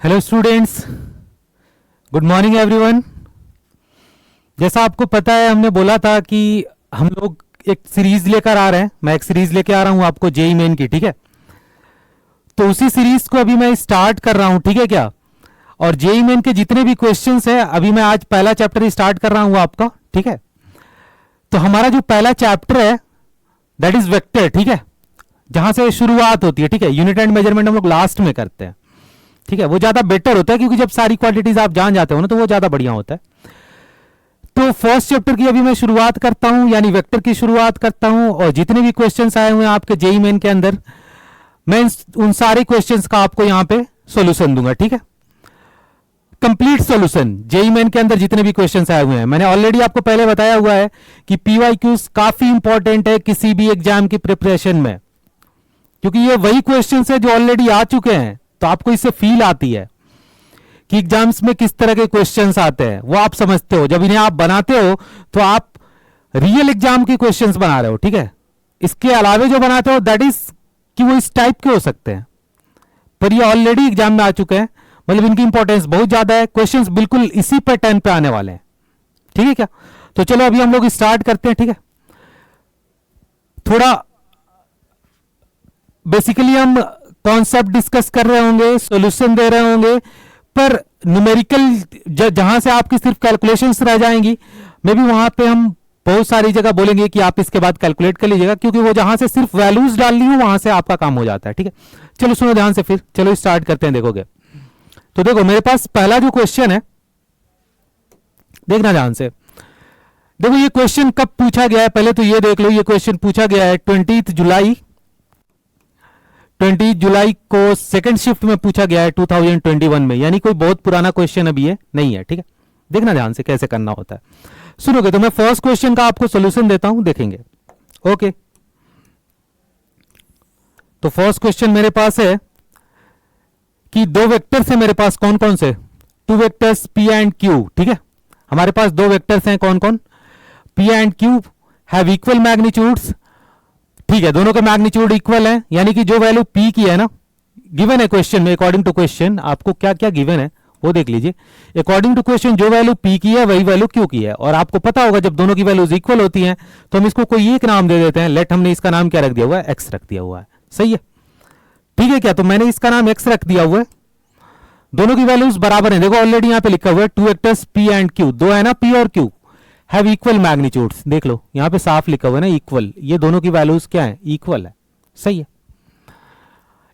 Hello students, good morning everyone. जैसा आपको पता है, हमने बोला था कि हम लोग एक सीरीज लेकर आ रहे हैं। मैं एक सीरीज लेकर आ रहा हूं आपको जेई मेन की, ठीक है। तो उसी सीरीज को अभी मैं स्टार्ट कर रहा हूं, ठीक है क्या। और जेई मेन के जितने भी क्वेश्चंस हैं, अभी मैं आज पहला चैप्टर स्टार्ट कर रहा हूं आपका, ठीक है। तो हमारा जो पहला चैप्टर है दैट इज वेक्टर, ठीक है, जहां से शुरुआत होती है, ठीक है। यूनिट एंड मेजरमेंट हम लोग लास्ट में करते हैं, ठीक है। वो ज्यादा बेटर होता है क्योंकि जब सारी क्वांटिटीज आप जान जाते हो ना, तो वो ज्यादा बढ़िया होता है। तो फर्स्ट चैप्टर की अभी मैं शुरुआत करता हूं, यानी वेक्टर की शुरुआत करता हूं। और जितने भी क्वेश्चंस आए हुए हैं आपके जेई मेन के अंदर, मैं उन सारे क्वेश्चंस का आपको यहां पे सॉल्यूशन दूंगा, ठीक है। कंप्लीट सॉल्यूशन जेई मेन के अंदर जितने भी क्वेश्चंस आए हुए हैं। मैंने ऑलरेडी आपको पहले बताया हुआ है कि पीवाईक्यूज काफी इंपॉर्टेंट है किसी भी एग्जाम की प्रिपरेशन में, क्योंकि ये वही क्वेश्चंस है जो ऑलरेडी आ चुके हैं। तो आपको इससे फील आती है कि एग्जाम्स में किस तरह के क्वेश्चंस आते हैं, वो आप समझते हो। जब इन्हें आप बनाते हो तो आप रियल एग्जाम के क्वेश्चंस बना रहे हो, ठीक है। इसके अलावे जो बनाते हो दैट इज कि वो इस टाइप के हो सकते हैं, पर ये ऑलरेडी एग्जाम में आ चुके हैं, मतलब इनकी इंपॉर्टेंस बहुत ज्यादा है। क्वेश्चंस बिल्कुल इसी पैटर्न पे आने वाले हैं, ठीक है क्या। तो चलो अभी हम लोग स्टार्ट करते हैं, ठीक है। थोड़ा बेसिकली हम कॉन्सेप्ट डिस्कस कर रहे होंगे, सॉल्यूशन दे रहे होंगे, पर न्यूमेरिकल जहां से आपकी सिर्फ कैलकुलेशंस रह जाएंगी, मे भी वहां पे हम बहुत सारी जगह बोलेंगे कि आप इसके बाद कैलकुलेट कर लीजिएगा, क्योंकि वो जहां से सिर्फ वैल्यूज डालनी हो वहां से आपका काम हो जाता है, ठीक है। चलो सुनो ध्यान से, फिर चलो स्टार्ट करते हैं। देखोगे तो देखो, मेरे पास पहला जो क्वेश्चन है, देखना ध्यान से। देखो ये क्वेश्चन कब पूछा गया है, पहले तो ये देख लो। ये क्वेश्चन पूछा गया है 20 जुलाई को सेकंड शिफ्ट में पूछा गया है 2021 में, यानी कोई बहुत पुराना क्वेश्चन अभी ये नहीं है, ठीक है। देखना ध्यान से कैसे करना होता है। सुनोगे तो मैं फर्स्ट क्वेश्चन का आपको सॉल्यूशन देता हूं, देखेंगे। ओके, तो फर्स्ट क्वेश्चन मेरे पास है कि दो वेक्टर्स है मेरे पास, कौन कौन से, two vectors P and Q, ठीक है। हमारे पास दो वेक्टर्स हैं, कौन कौन, P and Q have equal magnitudes, ठीक है। दोनों के मैग्नीट्यूड इक्वल है, यानी कि जो वैल्यू पी की है ना, गिवन है क्वेश्चन में, अकॉर्डिंग टू क्वेश्चन आपको क्या क्या गिवन है वो देख लीजिए। अकॉर्डिंग टू क्वेश्चन जो वैल्यू पी की है वही वैल्यू क्यू की है। और आपको पता होगा जब दोनों की वैल्यूज इक्वल होती हैं तो हम इसको कोई एक नाम दे देते हैं। लेट हमने इसका नाम क्या रख दिया हुआ है, एक्स रख दिया हुआ है, सही है, ठीक है क्या। तो मैंने इसका नाम एक्स रख दिया हुआ है। दोनों की वैल्यूज बराबर है, देखो ऑलरेडी यहां पे लिखा हुआ है two vectors P and Q, दो है ना पी और क्यू, हैव इक्वल मैग्नीट्यूड्स। देख लो यहां पे साफ लिखा हुआ है ना इक्वल, ये दोनों की वैल्यूज क्या है, इक्वल है, सही है,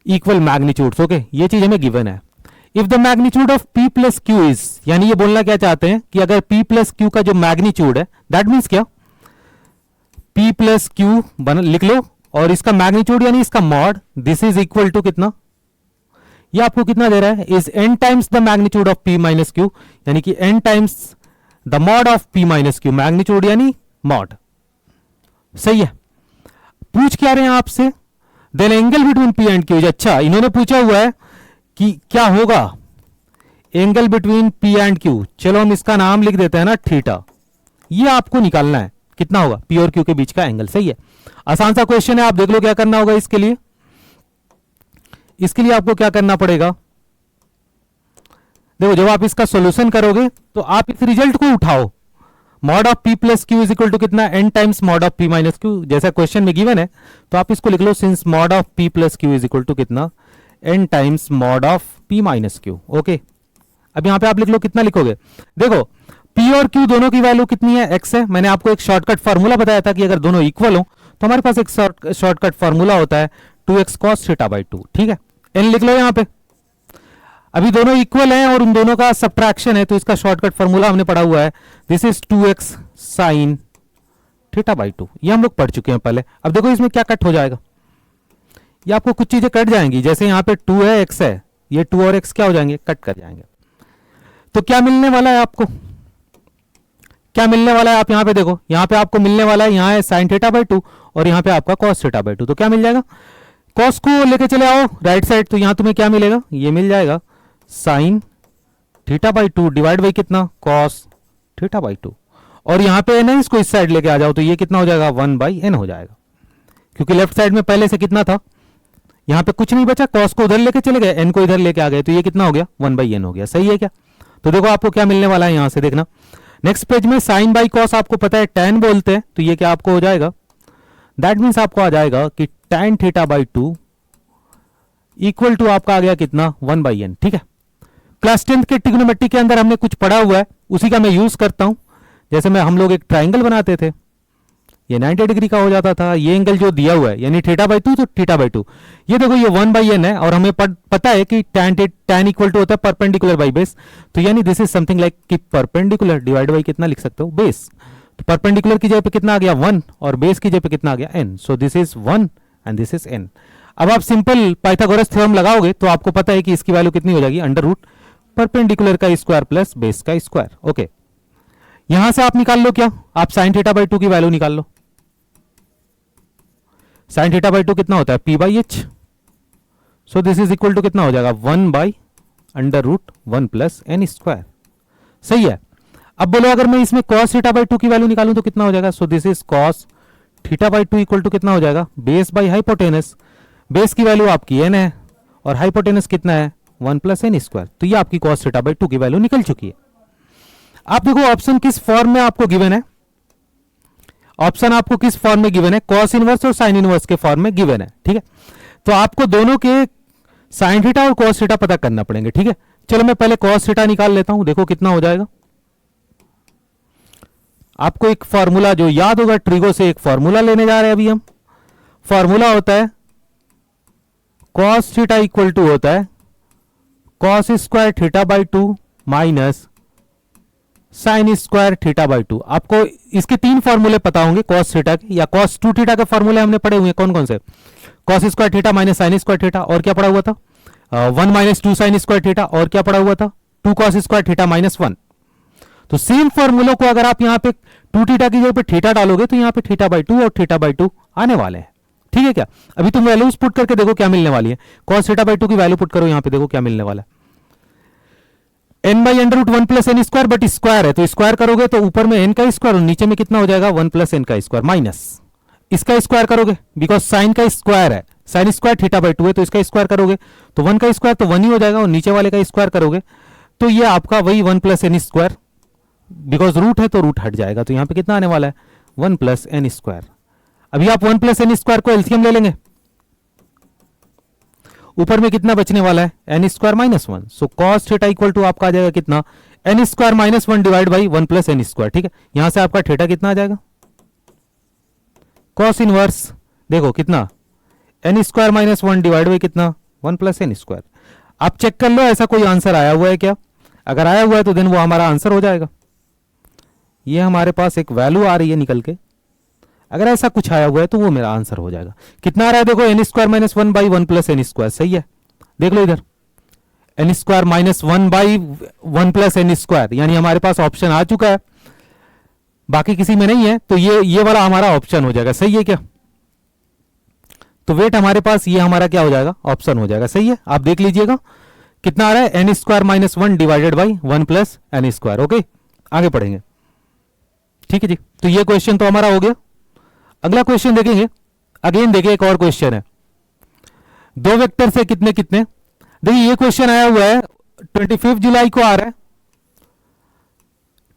इक्वल मैग्नीट्यूड्स। ओके, ये चीज हमें गिवन है। If the magnitude of p plus q is, यानी ये बोलना क्या चाहते हैं कि अगर पी प्लस क्यू का जो मैग्नीट्यूड है, दैट मीन्स क्या, पी प्लस क्यू लिख लो, और इसका मैग्नीट्यूड यानी इसका mod, this is equal to कितना, ये आपको कितना दे रहा है, is N times the magnitude of P minus Q, यानी कि N times the mod of P minus Q, magnitude यानी मॉड, सही है। पूछ क्या रहे हैं आपसे, then angle between P and Q. अच्छा, इन्होंने पूछा हुआ है कि क्या होगा angle between P and Q. चलो हम इसका नाम लिख देते हैं ना थीटा। ये आपको निकालना है कितना होगा, पी और क्यू के बीच का एंगल, सही है। आसान सा क्वेश्चन है, आप देख लो क्या करना होगा इसके लिए। इसके लिए आपको क्या करना पड़ेगा, देखो जब आप इसका सॉल्यूशन करोगे तो आप इस रिजल्ट को उठाओ, mod of p plus q is equal to कितना, n times mod of P minus q, जैसा क्वेश्चन में गिवन है। तो आप इसको लिख लो, since mod of p plus q is equal to कितना, n times mod of P minus q. Okay, अब यहां पे आप लिख लो, कितना लिखोगे, देखो पी और क्यू दोनों की वैल्यू कितनी है, एक्स है। मैंने आपको एक शॉर्टकट फार्मूला बताया था कि अगर दोनों इक्वल हो तो हमारे पास एक शॉर्टकट फार्मूला होता है 2x cos थीटा बाई 2, ठीक है। एन लिख लो यहां पे, अभी दोनों इक्वल हैं और उन दोनों का सब्ट्रैक्शन है, तो इसका शॉर्टकट फार्मूला हमने पढ़ा हुआ है, this is 2x sin theta by 2। ये हम लोग पढ़ चुके हैं पहले। अब देखो इसमें क्या कट हो जाएगा, ये आपको कुछ चीजें कट जाएंगी, जैसे यहां पे 2 है, x है, ये 2 और x क्या हो जाएंगे, कट कर जाएंगे। तो क्या मिलने वाला है आपको, क्या मिलने वाला है, आप यहां पे देखो, यहां पे आपको मिलने वाला है, यहां है sin थीटा बाई 2 और यहां पे आपका cos थीटा बाई 2। तो क्या मिल जाएगा, cos को लेके चले आओ राइट साइड, तो यहां तुम्हें क्या मिलेगा, ये मिल जाएगा sin theta by 2 divide by कितना, cos थीटा बाई 2। और यहां पे ना इसको इस साइड लेके आ जाओ तो ये कितना हो जाएगा, 1 बाई n हो जाएगा, क्योंकि लेफ्ट साइड में पहले से कितना था, यहां पे कुछ नहीं बचा, कॉस को उधर लेके चले गए, एन को इधर लेके आ गए, तो ये कितना हो गया 1/n हो गया। सही है क्या? तो देखो आपको क्या मिलने वाला है यहां से, देखना नेक्स्ट पेज में साइन बाई कॉस आपको पता है tan बोलते हैं, तो ये क्या आपको हो जाएगा, दैट मीन्स आपको आ जाएगा कि tan θ/2 इक्वल टू आपका आ गया कितना 1/n। ठीक है, क्लास 10th के ट्रिग्नोमेट्री के अंदर हमने कुछ पढ़ा हुआ है, उसी का मैं यूज करता हूं। जैसे मैं हम लोग एक ट्राइंगल बनाते थे, ये 90 डिग्री का हो जाता था, ये एंगल जो दिया हुआ है यानी θ/2 तो θ/2, ये देखो ये 1/n है, और हमें पता है कि tan इक्वल टू होता है परपेंडिकुलर बाई बेस, तो यानी दिस इज समथिंग लाइक कि परपेंडिकुलर डिवाइड बाई कितना लिख सकते हो, बेस। तो परपेंडिकुलर की जगह पे कितना आ गया 1, और बेस की जगह पे कितना आ गया n, so this is 1 and this is n। अब आप सिंपल पाइथागोरस थ्योरम लगाओगे तो आपको पता है कि इसकी वैल्यू कितनी हो जाएगी, अंडर रूट परपेंडिकुलर का स्क्वायर प्लस बेस का स्क्वायर। ओके, यहां से आप निकाल लो क्या, आप साइन θ/2 की वैल्यू निकाल लो। साइन θ/2 कितना होता है p/h, so this is equal to कितना हो जाएगा 1/√1 प्लस n स्क्वायर। सही है। अब बोलो अगर मैं इसमें cos θ/2 की वैल्यू निकालूं तो कितना हो जाएगा, so this is cos θ/2 equal to कितना हो जाएगा, बेस बाई हाइपोटेनस, बेस की वैल्यू आपकी n है और हाइपोटेनस कितना है 1 प्लस n स्क्वायर, तो ये आपकी cos θ/2 की वैल्यू निकल चुकी है। आप देखो ऑप्शन किस फॉर्म में आपको गिवन है, ऑप्शन आपको किस फॉर्म में गिवन है, कॉस इनवर्स और साइन इनवर्स के फॉर्म में गिवन है। ठीक है, तो आपको दोनों के साइन थीटा और कॉस थीटा पता करना पड़ेंगे। ठीक है, चलो मैं पहले कॉस थीटा निकाल लेता हूं, देखो कितना हो जाएगा। आपको एक फॉर्मूला जो याद होगा, ट्रिगो से एक फॉर्मूला लेने जा रहे हैं अभी हम। फॉर्मूला होता है कॉस थीटा इक्वल टू होता है cos square θ/2 minus sine square θ/2। आपको इसके 3 फॉर्मूले पता होंगे कॉस थीटा के, या cos 2 थीटा के फॉर्मूले हमने पढ़े हुए हैं। कौन कौन से, cos square theta minus sine square theta, और क्या पढ़ा हुआ था 1 माइनस 2 साइन स्क्वायर थीटा, और क्या पढ़ा हुआ था 2 कॉस स्क्वायर थीटा माइनस 1। तो सेम फॉर्मूलों को अगर आप यहाँ पे 2 थीटा की जगह पे थीटा डालोगे तो यहाँ पे θ/2 और θ/2 आने वाले हैं। ठीक है क्या, अभी तुम वैल्यूज पुट करके देखो क्या मिलने वाली है, cos θ/2 की वैल्यू पुट करो यहाँ पे, देखो क्या मिलने वाला है, n/√1 plus n square, but square है तो स्क्वायर करोगे तो ऊपर में n का स्क्वायर और नीचे में कितना हो जाएगा 1 प्लस n का स्क्वायर, माइनस इसका स्क्वायर करोगे बिकॉज साइन का स्क्वायर है, साइन स्क्वायर θ/2 है तो इसका स्क्वायर करोगे तो 1 का स्क्वायर तो 1 ही हो जाएगा, और नीचे वाले का स्क्वायर करोगे तो ये आपका वही 1 plus n square, because root है तो रूट हट जाएगा, तो यहां पे कितना आने वाला है 1 प्लस n स्क्वायर। अभी आप 1 प्लस n स्क्वायर को एलसीएम ले लेंगे, ऊपर में कितना बचने वाला है n square minus 1, so cos theta equal to आपका आ जाएगा कितना n square minus 1 divide by 1 plus n square. ठीक है, यहां से आपका थीटा कितना आ जाएगा, कॉस इनवर्स देखो कितना n square minus 1 divide by कितना 1 प्लस n स्क्वायर। आप चेक कर लो ऐसा कोई आंसर आया हुआ है क्या, अगर आया हुआ है तो देन वो हमारा आंसर हो जाएगा। ये हमारे पास एक वैल्यू आ रही है निकल के, अगर ऐसा कुछ आया हुआ है तो वो मेरा आंसर हो जाएगा। कितना आ रहा है देखो n square minus 1 by 1 plus n square, सही है, देख लो इधर n square minus 1 by 1 plus n square, यानी हमारे पास ऑप्शन आ चुका है, बाकी किसी में नहीं है, तो ये वाला हमारा ऑप्शन हो जाएगा। सही है क्या, तो वेट हमारे पास ये हमारा क्या हो जाएगा ऑप्शन हो जाएगा। सही है, आप देख लीजिएगा कितना आ रहा है n square minus 1 divided by 1 plus n square. Okay, आगे पढ़ेंगे। ठीक है जी, तो ये क्वेश्चन तो हमारा हो गया। अगला क्वेश्चन देखेंगे, अगेन देखिए एक और क्वेश्चन है, दो वेक्टर से कितने कितने। देखिए ये क्वेश्चन आया हुआ है 25 जुलाई को आ रहा है,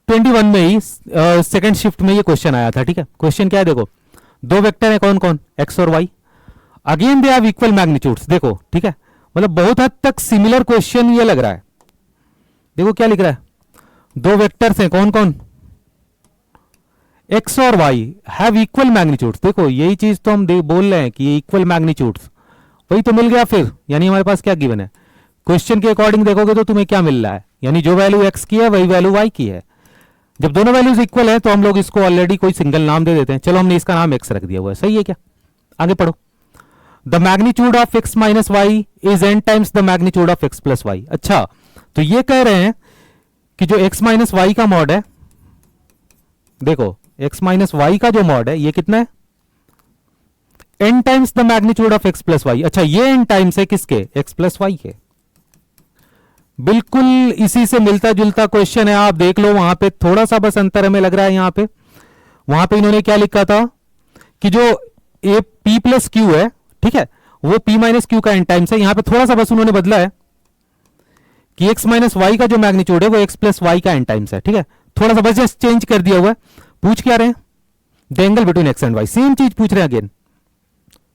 21 में ही सेकंड शिफ्ट में ये क्वेश्चन आया था। ठीक है, क्वेश्चन क्या है देखो, दो वेक्टर है कौन कौन x और y, again they have equal magnitudes. देखो ठीक है, मतलब बहुत हद तक सिमिलर क्वेश्चन ये लग रहा है। देखो क्या लिख रहा है, दो वेक्टर्स हैं कौन कौन x और y हैव इक्वल मैग्नीट्यूड्स। देखो यही चीज तो हम बोल रहे हैं कि ये इक्वल मैग्नीट्यूड्स, वही तो मिल गया फिर, यानी हमारे पास क्या गिवन है, क्वेश्चन के अकॉर्डिंग देखोगे तो तुम्हें क्या मिल रहा है, यानी जो वैल्यू x की है वही वैल्यू y की है। जब दोनों वैल्यूज इक्वल है तो हम लोग इसको ऑलरेडी कोई सिंगल नाम दे देते हैं, चलो हमने इसका नाम x रख दिया हुआ है। सही है क्या, आगे पढ़ो, the magnitude of x minus Y is n times the magnitude of x plus Y. अच्छा, तो ये कह रहे हैं कि जो x माइनस वाई का मॉड है, देखो x माइनस वाई का जो मॉड है ये कितना है n times the magnitude of x plus Y. अच्छा, ये n टाइम्स है किसके, x प्लस वाई के। बिल्कुल इसी से मिलता जुलता क्वेश्चन है, आप देख लो, वहां पे थोड़ा सा बस अंतर हमें लग रहा है। यहां पे वहां पे इन्होंने क्या लिखा था कि जो ए पी प्लस क्यू है, ठीक है, वो p माइनस क्यू का n टाइम्स है। यहां पे थोड़ा सा बस उन्होंने बदला है कि x माइनस वाई का जो मैग्नीट्यूड है वो x प्लस वाई का n टाइम्स है, ठीक है, थोड़ा सा बस जस्ट चेंज कर दिया हुआ है। पूछ क्या रहे हैं, the angle between X and Y, same चीज पूछ रहे हैं अगेन।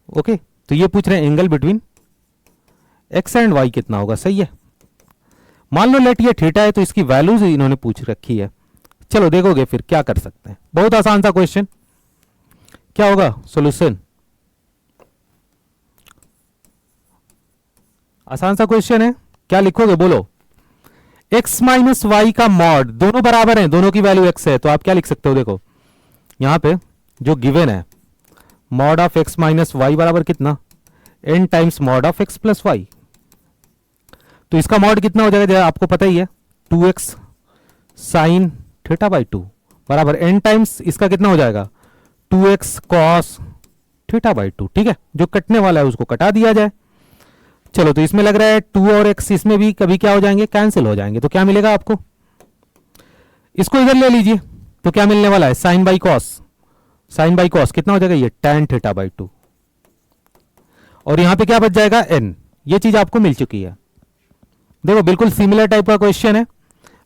ओके, तो ये पूछ रहे हैं angle between X and Y कितना होगा, सही है। मान लो लेट ये थीटा है तो इसकी वैल्यूज इन्होंने पूछ रखी है। चलो देखोगे फिर क्या कर सकते हैं, बहुत आसान सा क्वेश्चन। क्या होगा सॉल्यूशन, आसान सा क्वेश्चन है, क्या लिखोगे बोलो। x माइनस वाई का मॉड, दोनों बराबर हैं, दोनों की वैल्यू x है, तो आप क्या लिख सकते हो, देखो यहां पे जो गिवन है mod of x minus Y बराबर कितना, n times mod of x plus Y. तो इसका मॉड कितना हो जाएगा, आपको पता ही है 2x साइन थीटा बाई 2 बराबर n टाइम्स इसका कितना हो जाएगा 2x कॉस थीटा बाई 2, ठीक है। जो कटने वाला है उसको कटा दिया जाए। चलो तो इसमें लग रहा है 2 और x इसमें भी कभी क्या हो जाएंगे, कैंसिल हो जाएंगे। तो क्या मिलेगा आपको, इसको इधर ले लीजिए, तो क्या मिलने वाला है sine by cos, sine by cos कितना हो जाएगा ये tan थीटा बाई 2, और यहां पे क्या बच जाएगा n। ये चीज आपको मिल चुकी है। देखो बिल्कुल सिमिलर टाइप का क्वेश्चन है,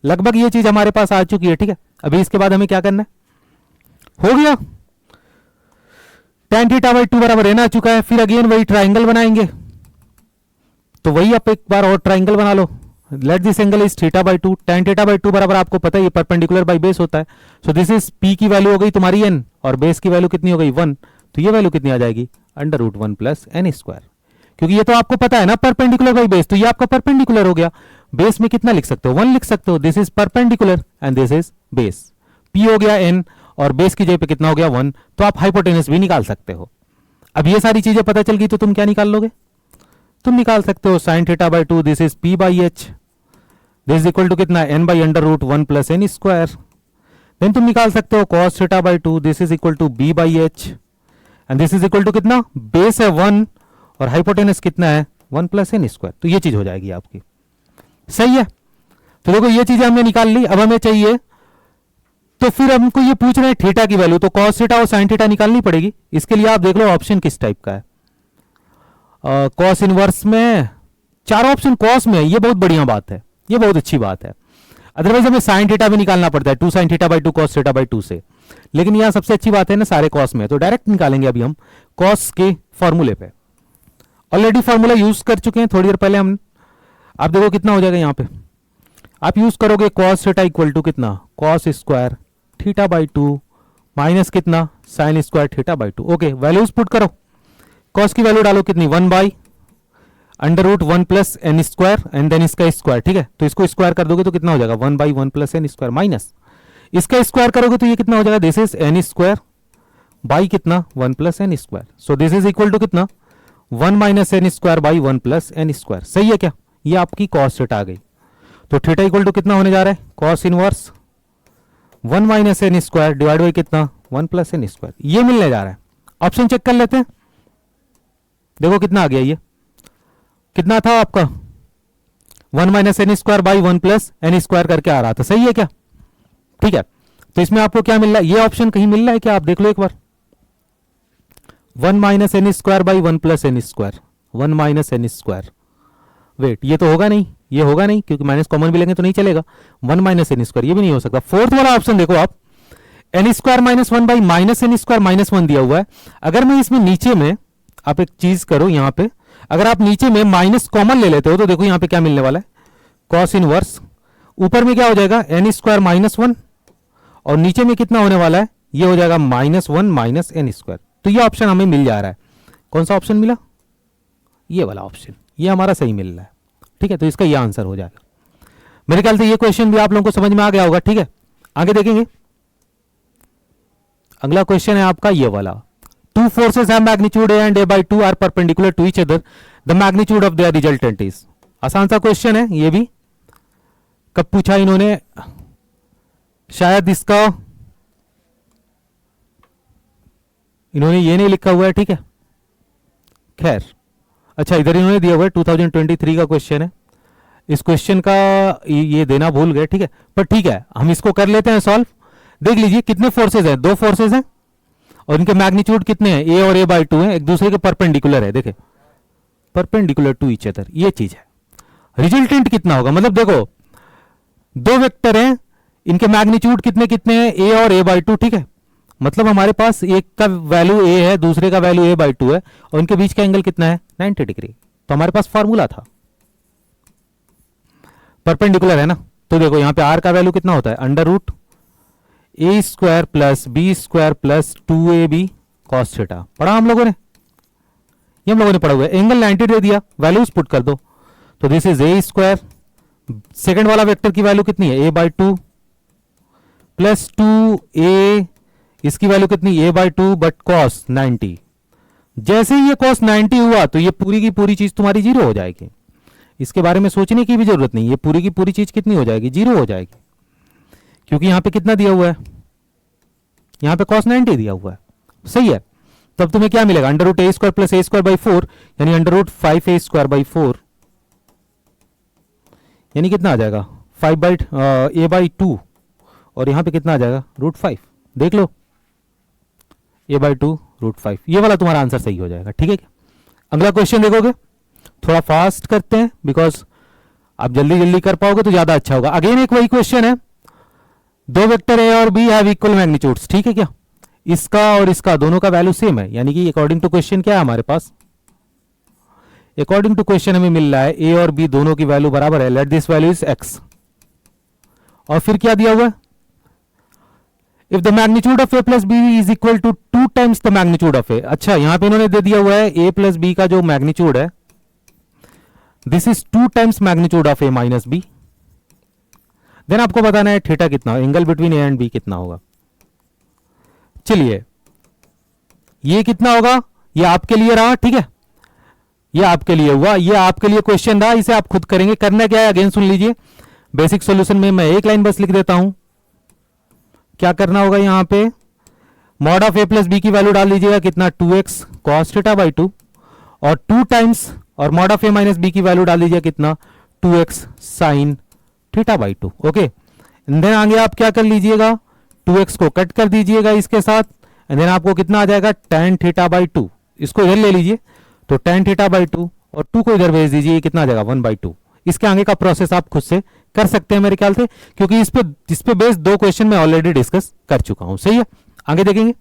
लगभग ये चीज हमारे पास आ चुकी है, ठीक है। अभी इसके बाद हमें क्या करना है, हो गया tan थीटा बाई 2 बराबर n आ चुका है। फिर अगेन वही ट्राइंगल बनाएंगे, तो वही आप एक बार और ट्राइंगल बना लो। Let this angle is theta by 2, tan theta by 2 बराबर आपको पता है ये परपेंडिकुलर बाई बेस होता है। सो दिस इज p की वैल्यू हो गई तुम्हारी n, और बेस की वैल्यू कितनी हो गई 1, तो ये वैल्यू कितनी आ जाएगी under root 1 plus N square, क्योंकि ये तो आपको पता है ना परपेंडिकुलर बाई बेस, तो ये आपका परपेंडिकुलर हो गया। बेस में कितना लिख सकते हो 1 लिख सकते हो, this is perpendicular and this is base. p हो गया n और बेस की जगह पे कितना हो गया 1, तो आप हाइपोटेनस भी निकाल सकते हो। अब ये सारी चीजें पता चल गई तो तुम क्या निकाल लोगे, तुम निकाल सकते हो sine theta by 2 this is p by h, this equal to कितना n by under root 1 plus N square. Then तुम निकाल सकते हो cos theta by 2 this is equal to b by h, and this is equal to कितना, base है 1 और hypotenuse कितना है 1 प्लस एन स्क्वायर। तो ये चीज हो जाएगी आपकी, सही है। तो देखो ये चीजें हमने निकाल ली। अब हमें चाहिए, तो फिर हमको ये पूछ रहे हैं थीटा की वैल्यू, तो cos थीटा और sin थीटा निकालनी पड़ेगी। इसके लिए आप देख लो ऑप्शन किस टाइप का है। कॉस इनवर्स में 4 ऑप्शन कॉस में है, ये बहुत बढ़िया बात है, ये बहुत अच्छी बात है। अदरवाइज हमें साइन थीटा भी निकालना पड़ता है 2 sign theta by 2 cos theta by 2 से, लेकिन यहां सबसे अच्छी बात है ना सारे कॉस में, तो डायरेक्ट निकालेंगे अभी हम कॉस के फॉर्मूले पे। ऑलरेडी फॉर्मूला यूज कर चुके हैं थोड़ी देर पहले हम। आप देखो कितना हो जाएगा यहाँ पे, आप यूज करोगे कॉस थीटा इक्वल टू कितना cos square theta by 2 minus कितना sine square theta by 2। Okay, values put करो, कॉस की वैल्यू डालो कितनी 1 by under root 1 plus N square and then इसका स्क्वायर, ठीक है। तो इसको स्क्वायर कर दोगे तो कितना हो जाएगा 1 by 1 plus N square, minus इसका स्क्वायर करोगे तो ये कितना हो जाएगा, this is N square by कितना 1 plus N square. So this is equal to कितना 1 minus N square by 1 plus N square. सही है क्या, ये आपकी कॉस थीटा आ गई। तो थीटा इक्वल टू कितना होने जा रहा है cos inverse 1 minus N square divide by कितना 1 प्लस एन स्क्वायर, ये मिलने जा रहा है। ऑप्शन चेक कर लेते हैं, देखो कितना आ गया, ये कितना था आपका 1 minus N square by 1 plus N square करके आ रहा था, सही है क्या, ठीक है। तो इसमें आपको क्या मिल रहा है, ये ऑप्शन कहीं मिल रहा है क्या, आप देख लो एक बार। 1 minus N square by 1 plus N square, 1 minus N square, wait ये तो होगा नहीं, ये होगा नहीं क्योंकि माइनस कॉमन भी लेंगे तो नहीं चलेगा। 1 माइनस एन स्क्वायर ये भी नहीं हो सकता। फोर्थ वाला ऑप्शन देखो आप, N square minus 1 by minus N square minus 1 दिया हुआ है। अगर मैं इसमें नीचे में आप एक चीज करो, यहां पे अगर आप नीचे में माइनस कॉमन ले लेते हो तो देखो यहां पे क्या मिलने वाला है कॉस इनवर्स, ऊपर में क्या हो जाएगा एन स्क्वायर माइनस 1 और नीचे में कितना होने वाला है, ये हो जाएगा माइनस 1 माइनस एन स्क्वायर। तो ये ऑप्शन हमें मिल जा रहा है। कौन सा ऑप्शन मिला, ये वाला ऑप्शन, ये हमारा सही मिल रहा है, ठीक है। तो इसका ये आंसर हो जाएगा। मेरे ख्याल से ये क्वेश्चन भी आप लोगों को समझ में आ गया होगा, ठीक है। आगे देखेंगे, अगला क्वेश्चन है आपका ये वाला। Two forces have magnitude A and A by 2 are perpendicular to each other. The magnitude of their resultant is. आसान सा क्वेश्चन है ये भी। कब पूछा इन्होंने, शायद इसका इन्होंने ये नहीं लिखा हुआ है, ठीक है। खैर अच्छा, इधर इन्होंने दिया हुआ है 2023 का क्वेश्चन है। इस क्वेश्चन का ये देना भूल गए, ठीक है। पर ठीक है, हम इसको कर लेते हैं सॉल्व। देख लीजिए कितने फोर्सेज हैं, 2 फोर्सेज हैं और इनके मैग्नीट्यूड कितने हैं, ए और ए बाई 2 है, एक दूसरे के परपेंडिकुलर है। देखे परपेंडिकुलर टू ईच अदर, ये चीज है। रिजल्टेंट कितना होगा, मतलब देखो दो वेक्टर हैं, इनके मैग्नीट्यूड कितने कितने हैं, ए और ए बाई टू, ठीक है। मतलब हमारे पास एक का वैल्यू ए है, दूसरे का वैल्यू ए बाई टू है, और इनके बीच का एंगल कितना है 90 डिग्री। तो हमारे पास फॉर्मूला था, परपेंडिकुलर है ना। तो देखो यहां पे आर का वैल्यू कितना होता है, अंडर रूट ए square plus b square plus 2ab cos theta. पढ़ा हम लोगों ने, ये हम लोगों ने पढ़ा हुआ है। एंगल 90 दे दिया, वैल्यूज पुट कर दो, तो this is a square, second वाला वेक्टर की वैल्यू कितनी है ए बाई टू प्लस 2a, इसकी वैल्यू कितनी ए बाई टू बट कॉस 90। जैसे ही ये कॉस 90 हुआ तो ये पूरी की पूरी चीज तुम्हारी जीरो हो जाएगी, इसके बारे में सोचने की भी जरूरत नहीं, ये पूरी की पूरी चीज कितनी हो जाएगी, जीरो हो जाएगी, क्योंकि यहां पे कितना दिया हुआ है, यहां पे कॉस 90 दिया हुआ है, सही है। तब तुम्हें क्या मिलेगा, under root A square plus A square by 4, यानी under root 5a square by 4, यानी कितना आ जाएगा 5 बाई ए बाई टू, और यहां पे कितना आ जाएगा रूट 5। देख लो ए बाई टू रूट 5, ये वाला तुम्हारा आंसर सही हो जाएगा, ठीक है क्या। अगला क्वेश्चन देखोगे, थोड़ा फास्ट करते हैं बिकॉज आप जल्दी जल्दी कर पाओगे तो ज्यादा अच्छा होगा। अगेन एक वही क्वेश्चन है, दो वेक्टर ए और बी हैव इक्वल मैग्नीट्यूड्स, ठीक है क्या। इसका और इसका दोनों का वैल्यू सेम है, यानी कि अकॉर्डिंग टू क्वेश्चन क्या है हमारे पास, अकॉर्डिंग टू क्वेश्चन हमें मिल रहा है ए और बी दोनों की वैल्यू बराबर है, let this value is x. और फिर क्या दिया हुआ है, if the magnitude of A plus b is equal to 2 times the magnitude of a. अच्छा यहां पे इन्होंने दे दिया हुआ है ए प्लस बी का जो मैग्नीट्यूड है this is 2 times magnitude of A minus B. Then आपको बताना है थीटा कितना, angle between A and B कितना होगा। चलिए ये कितना होगा, ये आपके लिए रहा, ठीक है, ये आपके लिए हुआ, ये आपके लिए क्वेश्चन रहा, इसे आप खुद करेंगे। करना क्या है अगेन सुन लीजिए, बेसिक सॉल्यूशन में मैं एक लाइन बस लिख देता हूं। क्या करना होगा, यहां पे mod of A plus B की वैल्यू डाल दीजिएगा कितना 2x कॉस थीटा बाई 2, और 2 टाइम्स और mod of A minus B की वैल्यू डाल दीजिए कितना 2x sine theta by 2। Okay, and then आगे आप क्या कर लीजिएगा, 2x को कट कर दीजिएगा इसके साथ, एंड देन आपको कितना आ जाएगा tan थीटा बाई 2। इसको इधर ले लीजिए तो tan थीटा बाई 2 और 2 को इधर भेज दीजिए, कितना आ जाएगा 1/2। इसके आगे का प्रोसेस आप खुद से कर सकते हैं मेरे ख्याल से, क्योंकि इस पे बेस 2 क्वेश्चन मैं ऑलरेडी डिस्कस कर चुका हूं, सही है। आगे देखेंगे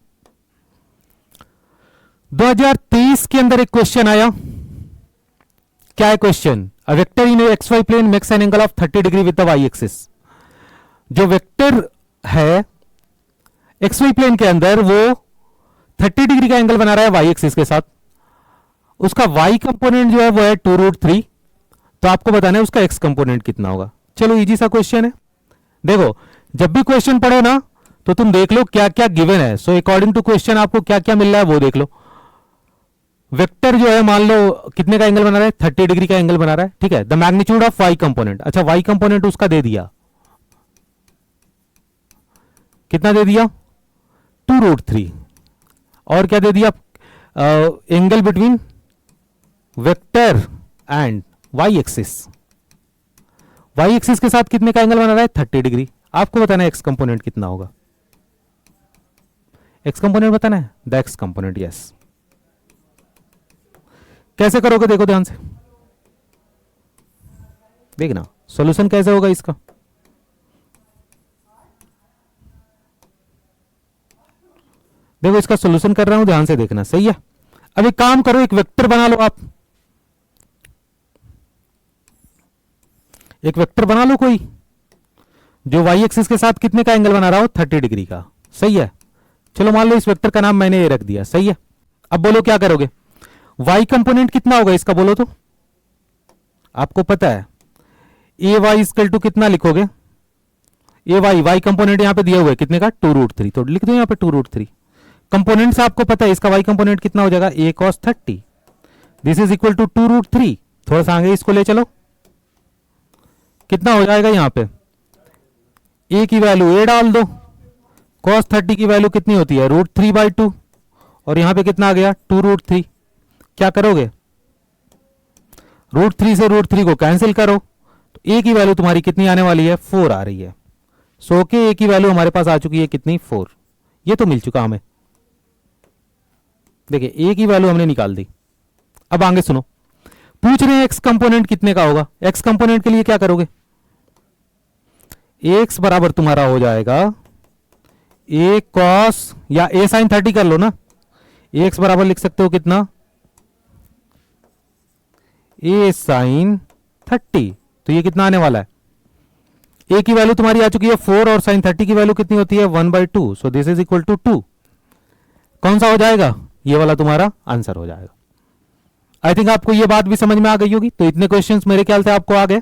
2023 के अंदर एक क्वेश्चन आया, क्या है question, a vector in X Y plane makes an angle of 30 degree with the Y axis. जो वेक्टर है एक्स वाई प्लेन के अंदर वो 30 डिग्री का एंगल बना रहा है वाई एक्सिस के साथ, उसका वाई कंपोनेंट जो है वो है 2√3, तो आपको बताना है उसका एक्स कंपोनेंट कितना होगा। चलो इजी सा क्वेश्चन है, देखो जब भी क्वेश्चन पढ़ो ना तो तुम देख लो क्या क्या गिवन है, सो अकॉर्डिंग टू क्वेश्चन आपको क्या क्या मिल रहा है वो देख लो। वेक्टर जो है मान लो कितने का एंगल बना रहा है 30 डिग्री का एंगल बना रहा है, ठीक है। The magnitude of Y component, अच्छा वाई कंपोनेंट उसका दे दिया, कितना दे दिया 2√3, और क्या दे दिया angle between vector and Y axis, Y axis के साथ कितने का एंगल बना रहा है 30 डिग्री। आपको बताना है एक्स कंपोनेंट कितना होगा, एक्स कंपोनेंट बताना है, द एक्स कंपोनेंट, यस। कैसे करोगे देखो ध्यान से, देखना सॉल्यूशन कैसे होगा इसका। देखो इसका सॉल्यूशन कर रहा हूं, ध्यान से देखना, सही है। अब एक काम करो, एक वेक्टर बना लो आप, एक वेक्टर बना लो कोई जो वाई एक्सिस के साथ कितने का एंगल बना रहा हो 30 डिग्री का, सही है। चलो मान लो इस वेक्टर का नाम मैंने ये रख दिया, सही है। अब बोलो क्या करोगे, वाई कंपोनेंट कितना होगा इसका बोलो तो, आपको पता है ए वाई इक्वल टू कितना लिखोगे, ए वाई, वाई कंपोनेंट यहां पे दिया हुआ है कितने का 2√3, तो लिख दो यहां पे 2√3। कंपोनेंट्स आपको पता है, इसका वाई कंपोनेंट कितना हो जाएगा a cos 30, this is equal to 2√3। थोड़ा सा आगे इसको ले चलो, कितना हो जाएगा यहां पे a की वैल्यू a डाल दो, cos 30 की वैल्यू कितनी होती है √3/2, और यहां पे कितना आ गया 2√3। क्या करोगे, √3 से √3 को कैंसिल करो, तो a की वैल्यू तुम्हारी कितनी आने वाली है 4 आ रही है। सो के a की वैल्यू हमारे पास आ चुकी है कितनी 4, ये तो मिल चुका हमें। देखिए a की वैल्यू हमने निकाल दी। अब आगे सुनो, पूछ रहे हैं एक्स कंपोनेंट कितने का होगा। एक्स कंपोनेंट के लिए क्या करोगे, एक्स बराबर तुम्हारा हो जाएगा ए कॉस या ए साइन 30 कर लो ना, एक्स बराबर लिख सकते हो कितना, ए साइन 30। तो ये कितना आने वाला है, ए की वैल्यू तुम्हारी आ चुकी है 4 और साइन 30 की वैल्यू कितनी होती है 1/2। So this is equal to 2। कौन सा हो जाएगा, ये वाला तुम्हारा आंसर हो जाएगा। आई थिंक आपको ये बात भी समझ में आ गई होगी। तो इतने क्वेश्चंस मेरे ख्याल से आपको आ गए।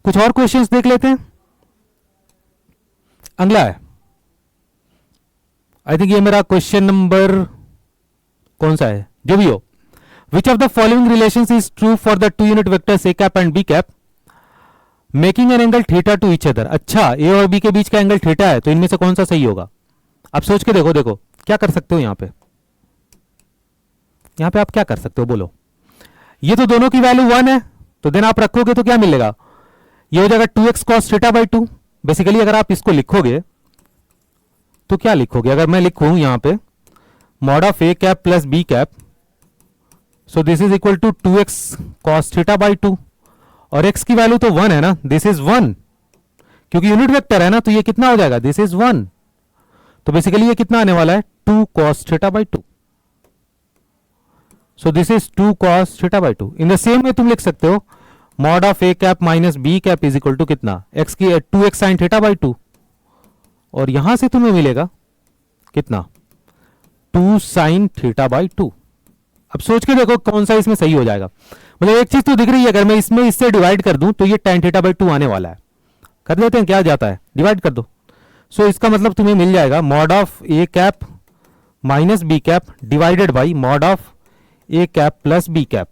कुछ और क्वेश्चंस देख लेते हैं। अगला है, आई थिंक ये मेरा क्वेश्चन नंबर कौन सा है, जो भी हो। Which of the following relations is true for the two unit vectors A cap and B cap making an angle theta to each other. अच्छा, ए और बी के बीच का एंगल थीटा है, तो इनमें से कौन सा सही होगा। आप सोच के देखो, देखो क्या कर सकते हो यहां पे आप क्या कर सकते हो बोलो। ये तो दोनों की वैल्यू 1 है, तो देन आप रखोगे तो क्या मिलेगा, ये हो जाएगा 2x cos theta by 2। Basically अगर आप इसको लिखोगे तो क्या लिखोगे, अगर मैं लिखूं यहां पे mod of A cap plus B cap, so this is equal to 2x cos theta by 2, और x की वैल्यू तो 1 है ना, दिस इज 1, क्योंकि यूनिट वेक्टर है ना, तो ये कितना हो जाएगा, दिस इज 1। तो बेसिकली ये कितना आने वाला है 2 cos theta by 2। So this is 2 cos theta by 2। In the same way तुम लिख सकते हो mod of A cap minus B cap is equal to कितना, x की 2x साइन थीटा बाई 2, और यहां से तुम्हें मिलेगा कितना 2 साइन थीटा बाई 2। अब सोच के देखो कौन सा इसमें सही हो जाएगा। मतलब एक चीज तो दिख रही है, अगर मैं इसमें इससे डिवाइड कर दूं तो ये tan थीटा बाई 2 आने वाला है। कर देते हैं, क्या जाता है, डिवाइड कर दो। सो इसका मतलब तुम्हें मिल जाएगा mod of A cap minus B cap divided by mod of A cap plus B cap.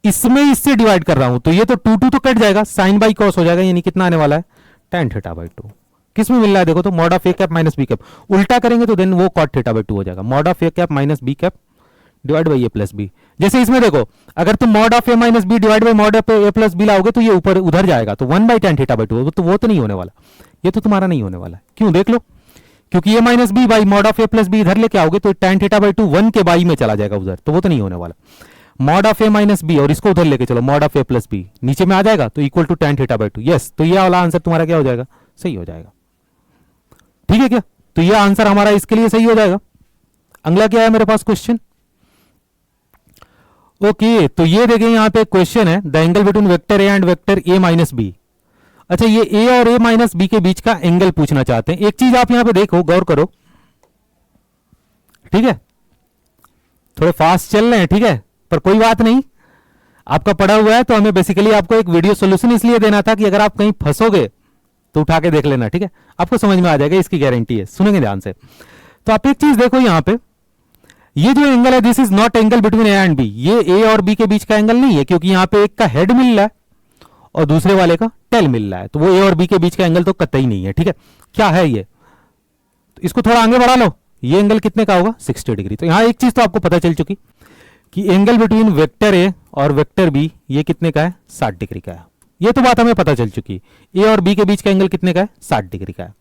इसमें इससे डिवाइड कर रहा हूं तो ये तो 2 तो कट जाएगा, साइन बाई कॉस हो जाएगा, यानी कितना आने वाला है tan थीटा बाई 2। किस में मिल रहा है देखो, तो mod of A cap minus B cap, उल्टा करेंगे तो देन वो cot थीटा बाई 2 हो जाएगा, mod of A cap minus B cap divide by A plus B. जैसे इसमें देखो, अगर तुम mod of A minus B divide by mod of A plus B लाओगे तो ये ऊपर उधर जाएगा, तो 1/tan थीटा बाई 2, तो वो तो नहीं होने वाला, ये तो तुम्हारा नहीं होने वाला है। क्यों, देख लो, क्योंकि a minus b by mod of A plus b इधर लेके आओगे तो tan थीटा बाई 2 1 के बाई में चला जाएगा उधर, तो वो तो नहीं होने वाला। Mod of A minus B और इसको उधर लेके चलो mod of A plus B नीचे में आ जाएगा, तो equal to tan theta by 2। Yes, तो ये वाला आंसर तुम्हारा क्या हो जाएगा, सही हो जाएगा। ठीक है क्या, तो ये आंसर हमारा इसके लिए सही हो जाएगा। अगला क्या है मेरे पास क्वेश्चन, ओके तो ये देखें यहां पे क्वेश्चन है the angle between vector A and vector A minus B. अच्छा, ये ए और ए माइनस बी के बीच का एंगल पूछना चाहते हैं। एक चीज आप यहां पे देखो, गौर करो, ठीक है, थोड़े फास्ट चल रहे हैं, ठीक है, पर कोई बात नहीं, आपका पढ़ा हुआ है। तो हमें बेसिकली आपको एक वीडियो सॉल्यूशन इसलिए देना था कि अगर आप कहीं फंसोगे तो उठा के देख लेना, ठीक है, आपको समझ में आ जाएगा, इसकी गारंटी है, सुनेंगे ध्यान से। तो आप एक चीज देखो यहां पे, ये जो एंगल है this is not angle between A and B, ये ए और बी के बीच का एंगल नहीं है, क्योंकि यहां पे एक का हेड मिल रहा है और दूसरे वाले का टेल मिल रहा है, तो वो ए और बी के बीच का एंगल तो कतई नहीं है। ठीक है, क्या है ये, तो इसको थोड़ा आगे बढ़ा लो, ये एंगल कितने का होगा 60 डिग्री। तो यहां एक चीज तो आपको पता चल चुकी कि एंगल बिटवीन वेक्टर ए और वेक्टर बी ये कितने का है 60 डिग्री का है। ये तो बात हमें पता चल चुकी, ए और बी के बीच का एंगल कितने का है 60 डिग्री का है।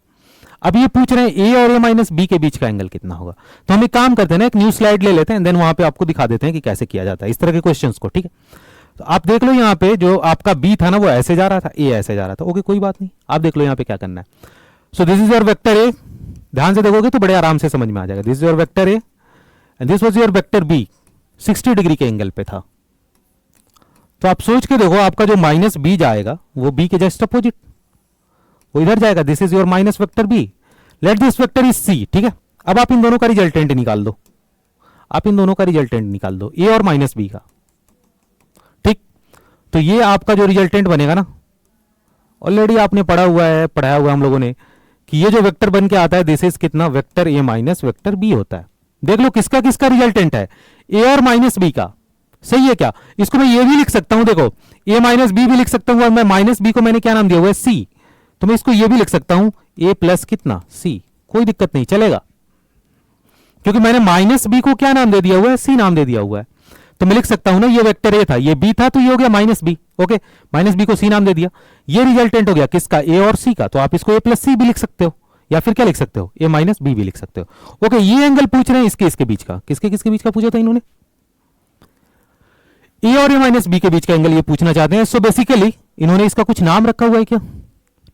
अब ये पूछ रहे हैं ए और ए माइनस बी के बीच का एंगल कितना होगा। तो हम एक काम करते हैं ना, एक न्यू स्लाइड ले लेते हैं, देन वहां पे आपको दिखा देते हैं कि कैसे किया जाता है इस तरह के क्वेश्चंस को। ठीक है, तो आप देख लो यहाँ पे जो आपका बी था ना वो ऐसे जा रहा था, ए ऐसे जा रहा था। ओके, कोई बात नहीं, आप देख लो यहाँ पे क्या करना है। सो दिस इज योर वेक्टर ए, ध्यान से देखोगे तो बड़े आराम से समझ में आ जाएगा। This is your vector A and this was your vector B, 60 degree के एंगल पे था। तो आप सोच के देखो, आपका जो माइनस बी जाएगा वो बी के जस्ट अपोजिट, वो इधर जाएगा। This is your minus vector B, let this vector is C. ठीक है, अब आप इन दोनों का रिजल्टेंट निकाल दो, आप इन दोनों का रिजल्टेंट निकाल दो, ए और माइनस बी का। ठीक, तो ये आपका जो रिजल्टेंट बनेगा ना, ऑलरेडी आपने पढ़ाया हुआ हम लोगों ने कि ये जो वेक्टर बन के आता है दिस इज कितना vector A minus vector B होता है। देख लो किसका किसका रिजल्टेंट है, ए और माइनस बी का। सही है क्या, इसको मैं ये भी लिख सकता हूं, देखो ए माइनस बी भी लिख सकता हूं, और मैं माइनस बी को मैंने क्या नाम दिया हुआ है सी, तो मैं इसको ये भी लिख सकता हूं ए प्लस कितना सी, कोई दिक्कत नहीं, चलेगा, क्योंकि मैंने माइनस बी को क्या नाम दे दिया हुआ है सी नाम दे दिया हुआ है। तो मैं लिख सकता हूं ना, ये वेक्टर ए था, ये बी था, तो ये हो गया minus B. Okay, minus B को सी नाम दे दिया, ये रिजल्टेंट हो गया किसका ए और सी का। तो आप इसको ए प्लस सी भी लिख सकते हो, या फिर क्या लिख सकते हो ए माइनस बी भी लिख सकते हो। ओके, ये एंगल पूछ रहे हैं इसके इसके बीच का, किसके किसके बीच का पूछा था इन्होंने, ए और ए माइनस बी के बीच का एंगल ये पूछना चाहते हैं। सो बेसिकली इन्होंने इसका कुछ नाम रखा हुआ है क्या?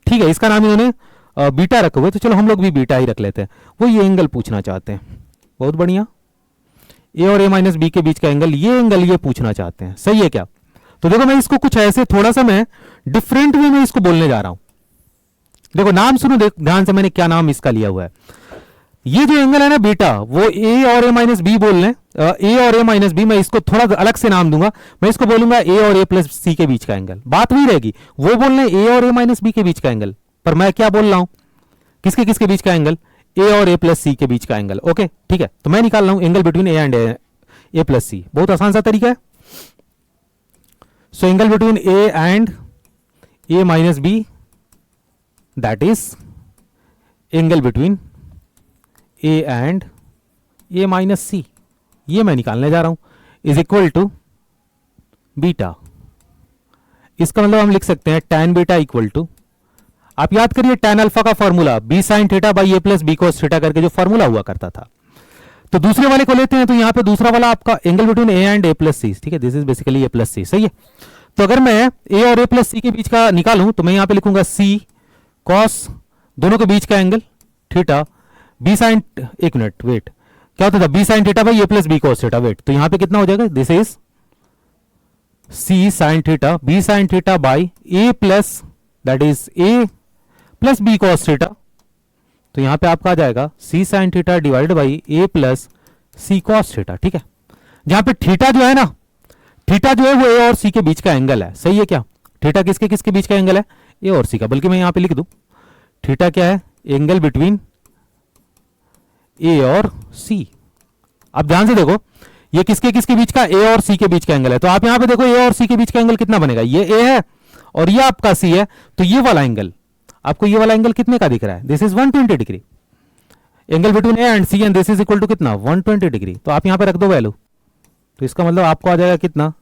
ठीक है, इसका नाम इन्होंने बीटा रखा हुआ है, तो चलो हम लोग भी बीटा ही रख लेते हैं। वो ये एंगल पूछना चाहते हैं, बहुत बढ़िया। ए और ए माइनस बी के बीच का एंगल, ये एंगल ये पूछना चाहते हैं, सही है क्या? तो देखो मैं इसको कुछ ऐसे थोड़ा सा मैं डिफरेंट वे में इसको बोलने जा रहा हूं। देखो नाम सुनो, ध्यान से, मैंने क्या नाम इसका लिया हुआ है। ये जो एंगल है ना बीटा, वो ए और ए माइनस बी बोल रहे हैं, ए और ए माइनस बी, मैं इसको थोड़ा अलग से नाम दूंगा, मैं इसको बोलूंगा ए और ए प्लस सी के बीच का एंगल। बात वही रहेगी, वो बोल रहे हैं ए और ए माइनस बी के बीच का एंगल, पर मैं क्या बोल रहा हूं, किसके किसके बीच का एंगल? ए और ए प्लस सी के बीच का एंगल। ओके ठीक है, तो मैं निकाल रहा हूं angle between A and a plus c. बहुत आसान सा तरीका है। So angle between A and a minus b, that is angle between A and a minus c, ये मैं निकालने जा रहा हूं, इज इक्वल टू बीटा। इसका मतलब हम लिख सकते हैं tan बीटा इक्वल टू, आप याद करिए tan अल्फा का formula B sine theta by A plus B cos theta करके जो फॉर्मूला हुआ करता था। तो दूसरे वाले को लेते हैं, तो यहां पे दूसरा वाला आपका angle between A and a plus c, ठीक है, this is basically a plus c, सही है। तो अगर मैं ए और ए प्लस सी के बीच का निकालूं, तो मैं यहां पे लिखूंगा सी कॉस दोनों के बीच का एंगल थीटा बी साइन, एक मिनट वेट, क्या होता था, b sine theta by A plus B cos theta, wait, तो यहां पे कितना हो जाएगा, this is c sine theta b sine theta by A plus, that is a plus B cos theta, तो यहां पे आपका आ जाएगा c sine theta divide by A plus c cos theta. ठीक है, जहां पे थीटा जो है ना, थीटा जो है वो ए और सी के बीच का एंगल है, सही है क्या? थीटा किसके किसके बीच का एंगल है? ए और सी का, बल्कि मैं यहां पे लिख दूं थीटा क्या है, एंगल बिटवीन ए और सी। अब ध्यान से देखो, ये किसके किसके बीच का, ए और सी के बीच का एंगल है, तो आप यहां पे देखो ए और सी के बीच का एंगल कितना बनेगा, ये ए है और ये आपका सी है, तो ये वाला एंगल आपको, ये वाला एंगल कितने का दिख रहा है, this is 120 degree, angle between A and C, and this is equal to कितना, 120 डिग्री। तो आप यहां पे रख दो वैल्यू, तो इसका मतलब आपको आ जाएगा कितना,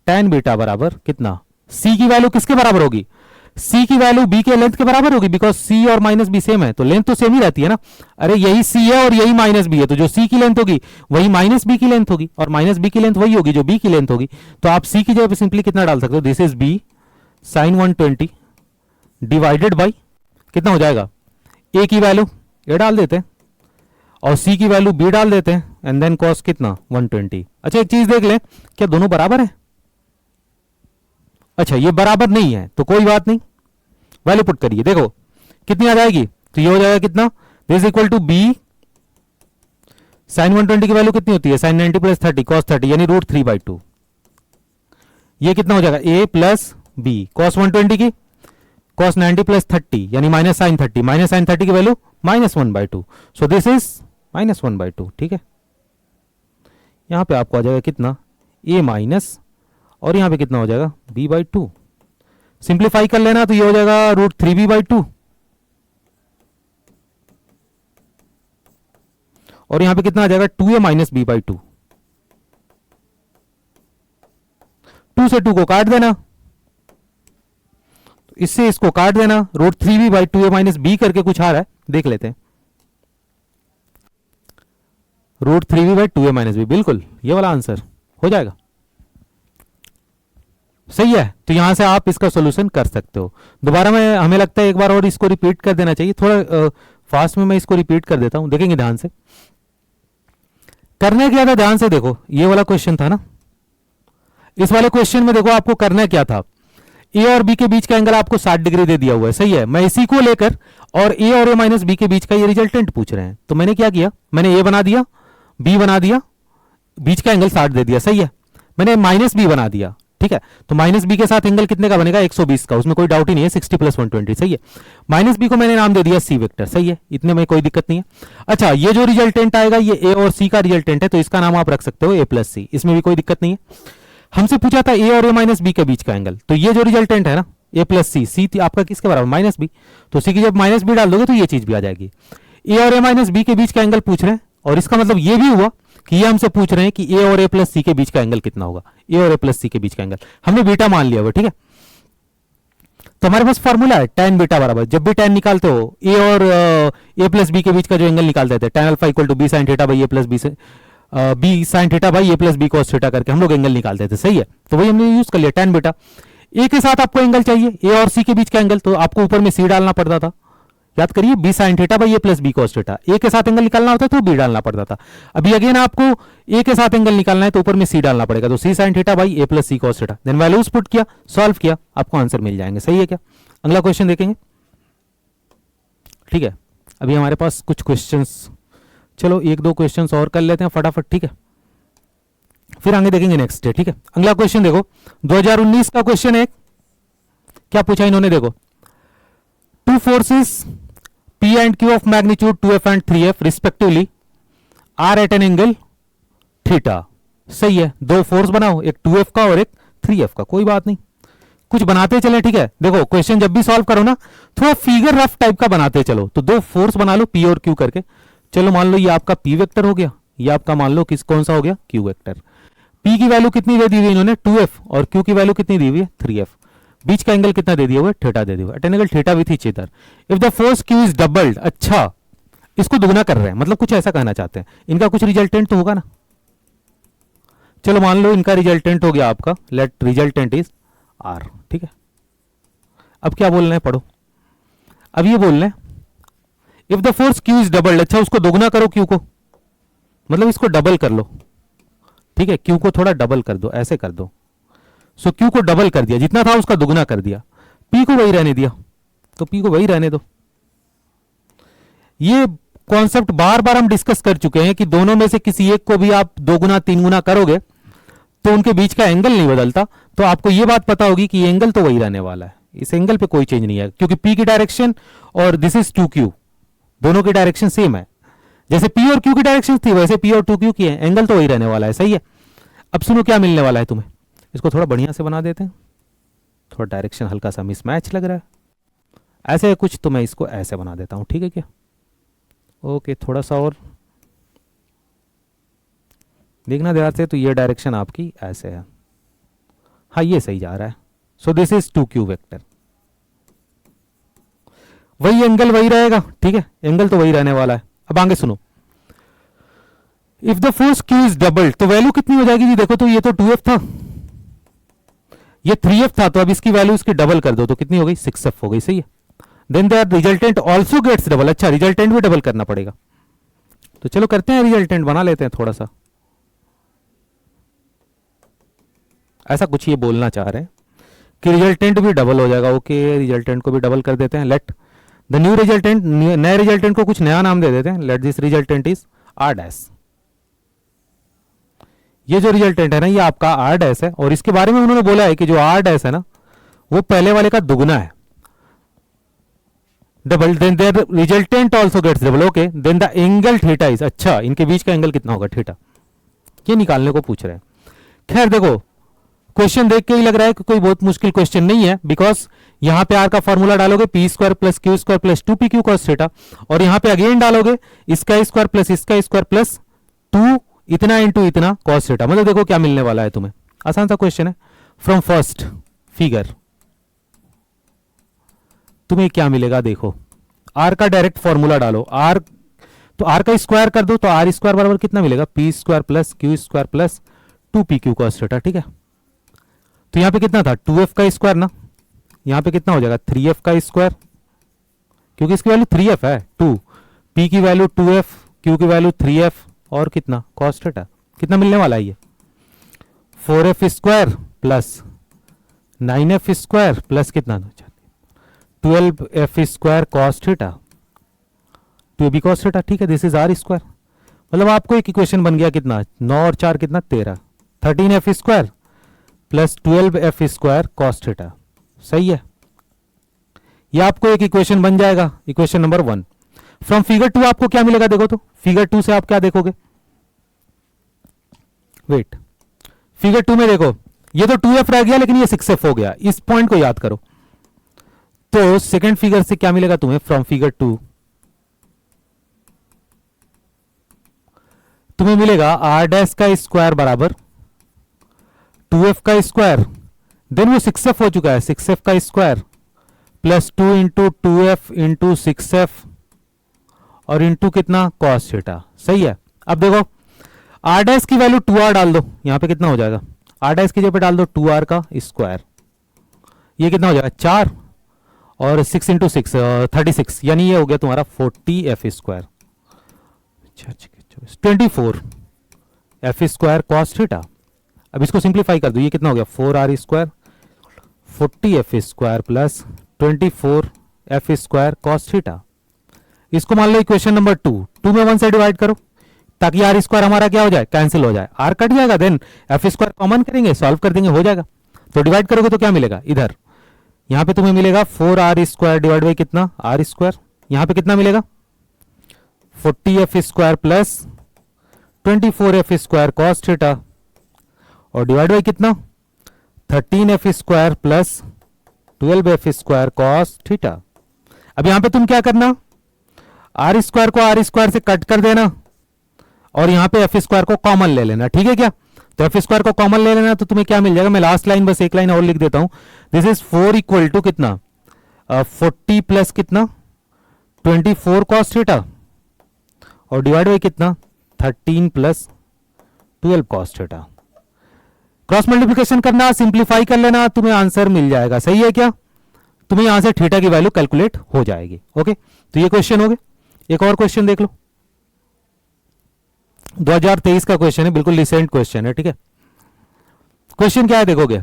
tan बीटा बराबर कितना, सी की वैल्यू किसके बराबर होगी, सी की वैल्यू बी के लेंथ के बराबर होगी, बिकॉज सी और माइनस बी सेम है, तो लेंथ तो सेम ही रहती है ना। अरे यही सी है और यही माइनस बी है, तो जो सी की लेंथ होगी वही माइनस बी की लेंथ होगी, और माइनस बी की लेंथ वही होगी जो बी की लेंथ होगी। तो आप सी की जगह पे सिंपली कितना डाल सकते हो, this is B sine 120 divided by कितना हो जाएगा, ए की वैल्यू ए डाल देते हैं और सी की वैल्यू बी डाल देते हैं, एंड देन कॉस कितना 120। अच्छा एक चीज देख लें, क्या दोनों बराबर है? अच्छा ये बराबर नहीं है तो कोई बात नहीं, वैल्यू पुट करिए, देखो कितनी आ जाएगी, तो ये हो जाएगा कितना, this equal to B sine 120 की वैल्यू कितनी होती है, साइन 90 प्लस 30 कॉस 30 यानी √3/2, ये कितना हो जाएगा ए प्लस बी कॉस 120 की कॉस 90 प्लस 30 यानी माइनस साइन 30 की वैल्यू -1/2, सो दिस इज -1/2। ठीक है, यहां पे आपको आ जाएगा कितना, ए माइनस, और यहां पे कितना हो जाएगा b/2, सिंप्लीफाई कर लेना तो ये हो जाएगा √3b/2, और यहां पे कितना आ जाएगा 2a माइनस b/2, 2 से 2 को काट देना, इससे इसको काट देना, √3b/2a माइनस b करके कुछ आ रहा है, देख लेते हैं, √3b/2a माइनस b, बिल्कुल ये वाला आंसर हो जाएगा, सही है। तो यहां से आप इसका सॉल्यूशन कर सकते हो। दोबारा मैं, हमें लगता है एक बार और इसको रिपीट कर देना चाहिए, थोड़ा फास्ट में मैं इसको रिपीट कर देता हूं, देखेंगे ध्यान से, करने क्या था, ध्यान से देखो, ये वाला क्वेश्चन था ना, इस वाले क्वेश्चन में देखो आपको करना क्या था, ए और बी के बीच का एंगल आपको 60 डिग्री दे दिया हुआ है, सही है। मैं इसी को लेकर और ए और ए माइनस बी के बीच का ये रिजल्टेंट पूछ रहे हैं, तो मैंने क्या किया, मैंने ए बना दिया, बी बना दिया, बीच का एंगल 60 दे दिया, सही है। मैंने माइनस बी बना दिया, ठीक है, तो माइनस बी के साथ एंगल कितने का बनेगा, 120 का, उसमें कोई डाउट ही नहीं है, 60 प्लस 120, सही है। माइनस बी को मैंने नाम दे दिया सी वेक्टर, सही है, इतने में कोई दिक्कत नहीं है। अच्छा ये जो रिजल्टेंट आएगा ये ए और सी का रिजल्टेंट है, तो इसका नाम आप रख सकते हो ए प्लस सी, इसमें भी कोई दिक्कत नहीं है। हमसे पूछा था ए और ए माइनस बी के बीच का एंगल, तो ये जो रिजल्टेंट है ना ए प्लस सी, सी आपका किसके बराबर, माइनस बी, तो सी की जब माइनस बी डाल दोगे तो ये चीज भी आ जाएगी। ए और ए माइनस बी के बीच का एंगल पूछ रहे हैं, और इसका मतलब ये भी हुआ कि ये हमसे पूछ रहे हैं कि ए और ए प्लस सी के बीच का एंगल कितना होगा, ए और ए प्लस सी के बीच का एंगल हमने बीटा मान लिया हुआ, ठीक है। तो हमारे पास फॉर्मूला है tan बीटा बराबर, जब भी tan निकालते हो ए और ए प्लस बी के बीच का जो एंगल निकालते थे, tan alpha equal to B sine theta by A plus B B sine theta by A plus B cos theta करके हम लोग एंगल निकालते थे, सही है। तो वही हमने यूज कर लिया tan बीटा। ए के साथ आपको एंगल चाहिए, ए और सी के बीच का एंगल, तो आपको ऊपर में सी डालना पड़ता था। याद करिए, b sine theta by A plus B cos theta. A के साथ एंगल निकालना होता है तो बी डालना पड़ता था। अभी अगेन आपको ए के साथ एंगल निकालना है तो ऊपर में सी डालना पड़ेगा, तो c sine theta by A plus c cos theta. Then values put किया, सॉल्व किया, आपको आंसर मिल जाएंगे, सही है क्या। अगला क्वेश्चन देखेंगे, ठीक है। अभी हमारे पास कुछ क्वेश्चंस, चलो एक दो क्वेश्चंस और कर लेते हैं फटाफट, ठीक है, फिर आगे देखेंगे नेक्स्ट डे, ठीक है। अगला क्वेश्चन देखो, 2019 का क्वेश्चन है। क्या पूछा इन्होंने, देखो, two forces P and Q of magnitude 2f and 3f respectively are at an angle theta. सही है, दो फोर्स बनाओ, एक 2f का और एक 3f का, कोई बात नहीं, कुछ बनाते चले, ठीक है। देखो क्वेश्चन जब भी सॉल्व करो ना, थोड़ा फिगर रफ टाइप का बनाते चलो। तो दो फोर्स बना लो P और Q करके। चलो मान लो ये आपका P वेक्टर हो गया, ये आपका मान लो किस कौन सा हो गया, Q वेक्टर। P की वैल्यू कितनी दे दी हुई इन्होंने, 2f, और Q की वैल्यू कितनी दी हुई है, 3f। बीच का एंगल कितना दे दिया हुआ है, थीटा दे दिया हुआ है, at an angle theta with each other. If the force Q is doubled, अच्छा इसको दुगना कर रहे हैं, मतलब कुछ ऐसा कहना चाहते हैं, इनका कुछ रिजल्टेंट तो होगा ना। चलो मान लो इनका रिजल्टेंट हो गया आपका, लेट रिजल्टेंट इज R, ठीक है। अब क्या बोल रहे हैं, पढ़ो। अब ये बोल रहे हैं if the force Q is doubled, अच्छा उसको दोगुना करो Q को, मतलब इसको डबल कर लो, ठीक है। Q को थोड़ा डबल कर दो, ऐसे कर दो। सो Q को डबल कर दिया, जितना था उसका दुगना कर दिया, P को वही रहने दिया, तो P को वही रहने दो। ये कॉन्सेप्ट बार बार हम डिस्कस कर चुके हैं कि दोनों में से किसी एक को भी आप दो गुना तीन गुना करोगे तो उनके बीच का एंगल नहीं बदलता। तो आपको ये बात पता होगी कि ये एंगल तो वही रहने वाला है, इस एंगल पे कोई चेंज नहीं है, क्योंकि P की डायरेक्शन और दिस इज 2Q, दोनों की डायरेक्शन सेम है। जैसे P और Q की डायरेक्शन थी वैसे P और 2Q की है, एंगल तो वही रहने वाला है, सही है। अब सुनो क्या मिलने वाला है तुम्हें, इसको थोड़ा बढ़िया से बना देते हैं, थोड़ा डायरेक्शन हल्का सा मिसमैच लग रहा है, ऐसे कुछ, तो मैं इसको ऐसे बना देता हूं, ठीक है क्या। ओके, थोड़ा सा और देखना ध्यान से, तो ये डायरेक्शन आपकी ऐसे है, हाँ ये सही जा रहा है। सो दिस इज 2Q वेक्टर, वही एंगल वही रहेगा, ठीक है, एंगल तो वही रहने वाला है। अब आगे सुनो, if the force Q is double, तो वैल्यू कितनी हो जाएगी जी, देखो तो ये तो 2f था, ये 3f था, तो अब इसकी वैल्यू इसकी डबल कर दो तो कितनी हो गई, 6f हो गई, सही है। Then there resultant also gets double, अच्छा रिजल्टेंट भी डबल करना पड़ेगा, तो चलो करते हैं, रिजल्टेंट बना लेते हैं थोड़ा सा, ऐसा कुछ ये बोलना चाह रहे हैं कि रिजल्टेंट भी डबल हो जाएगा। ओके, रिजल्टेंट को भी डबल कर देते हैं, लेट द न्यू रिजल्टेंट, नए रिजल्टेंट को कुछ नया नाम दे देते हैं, let this resultant is R dash. ये जो रिजल्टेंट है ना, ये आपका R डैश है, और इसके बारे में उन्होंने बोला है कि जो R डैश है ना वो पहले वाले का दुगना है, double. Then there resultant also gets double, okay. Then the angle theta is, अच्छा इनके बीच का एंगल कितना होगा, थीटा, ये निकालने को पूछ रहे हैं। खैर देखो, क्वेश्चन देख के ही लग रहा है कि कोई बहुत मुश्किल क्वेश्चन नहीं है, बिकॉज यहां पे R का फॉर्मूला डालोगे P square plus Q square plus 2pq cos theta, और यहां पे अगेन डालोगे इसका स्क्वायर प्लस 2 इतना इंटू इतना cos थीटा, मतलब देखो क्या मिलने वाला है तुम्हें, आसान सा क्वेश्चन है। फ्रॉम फर्स्ट फिगर तुम्हें क्या मिलेगा, देखो R का डायरेक्ट फॉर्मूला डालो, R तो R का स्क्वायर कर दो, तो R स्क्वायर बराबर कितना मिलेगा, P square plus Q square plus 2pq cos theta, ठीक है। तो यहां पे कितना था, 2f का स्क्वायर ना, यहां पे कितना हो जाएगा 3f का स्क्वायर, क्योंकि इसकी वैल्यू 3f है, 2 p की वैल्यू 2f, q की वैल्यू 3f, और कितना cos थीटा, कितना मिलने वाला है ये 4f square plus 9f square plus कितना 12f square cos theta, 2b cos theta, ठीक है। दिस इज R स्क्वायर, मतलब आपको एक इक्वेशन बन गया कितना, 9 और 4 कितना 13, 13f square plus 12f square cos theta, सही है। ये आपको एक इक्वेशन बन जाएगा, इक्वेशन नंबर 1। फ्रॉम फिगर 2 आपको क्या मिलेगा, देखो तो फिगर 2 से आप क्या देखोगे, वेट, फिगर 2 में देखो ये तो 2f रह गया लेकिन ये 6f हो गया, इस पॉइंट को याद करो। तो सेकंड फिगर से क्या मिलेगा तुम्हें, फ्रॉम फिगर 2 तुम्हें मिलेगा R डैश का स्क्वायर बराबर 2f का स्क्वायर, देन वो 6f हो चुका है, 6f का square plus 2 into 2f into 6f और इंटू कितना cos थीटा, सही है। अब देखो आर डैश की वैल्यू 2r डाल दो, यहां पे कितना हो जाएगा, आर डैश की जगह पे डाल दो 2r का स्क्वायर, ये कितना हो जाएगा 4 और 6 इंटू 6 36, यानी ये हो गया तुम्हारा 40 F square 24 F square cos theta. अब इसको सिंप्लीफाई कर दो, ये कितना हो गया 4r square 40 F square plus 24 F square cos theta. इसको मान लो इक्वेशन नंबर 2 में 1 से डिवाइड करो ताकि आर स्क्वायर हमारा क्या हो जाए, कैंसिल हो जाए, आर कट जाएगा, देन एफ स्क्वायर कॉमन करेंगे, सॉल्व कर देंगे, हो जाएगा। तो डिवाइड करोगे तो क्या मिलेगा, इधर यहां पे तुम्हें मिलेगा 4r स्क्वायर डिवाइड बाई कितना आर स्क्वायर, यहां पे कितना मिलेगा 40 F square plus 24 F square cos theta और डिवाइड बाई कितना 13 F square plus 12 F square cos theta. अब यहां पे तुम क्या करना, आर स्क्वायर को आर स्क्वायर से कट कर देना और यहां पे एफ स्क्वायर को कॉमन ले लेना, ठीक है क्या। तो एफ स्क्वायर को कॉमन ले लेना तो तुम्हें क्या मिल जाएगा, मैं लास्ट लाइन बस एक लाइन और लिख देता हूं, दिस इज 4 इक्वल टू कितना 40 प्लस कितना 24 कॉस थीटा और डिवाइड बाई कितना 13 plus 12 cos theta. Cross multiplication करना, सिंप्लीफाई कर लेना, तुम्हें आंसर मिल जाएगा, सही है क्या। तुम्हें यहां से थीटा की वैल्यू कैलकुलेट हो जाएगी। ओके, तो ये क्वेश्चन हो गया। एक और क्वेश्चन देख लो, 2023 का क्वेश्चन है, बिल्कुल रिसेंट क्वेश्चन है, ठीक है। क्वेश्चन क्या है देखोगे,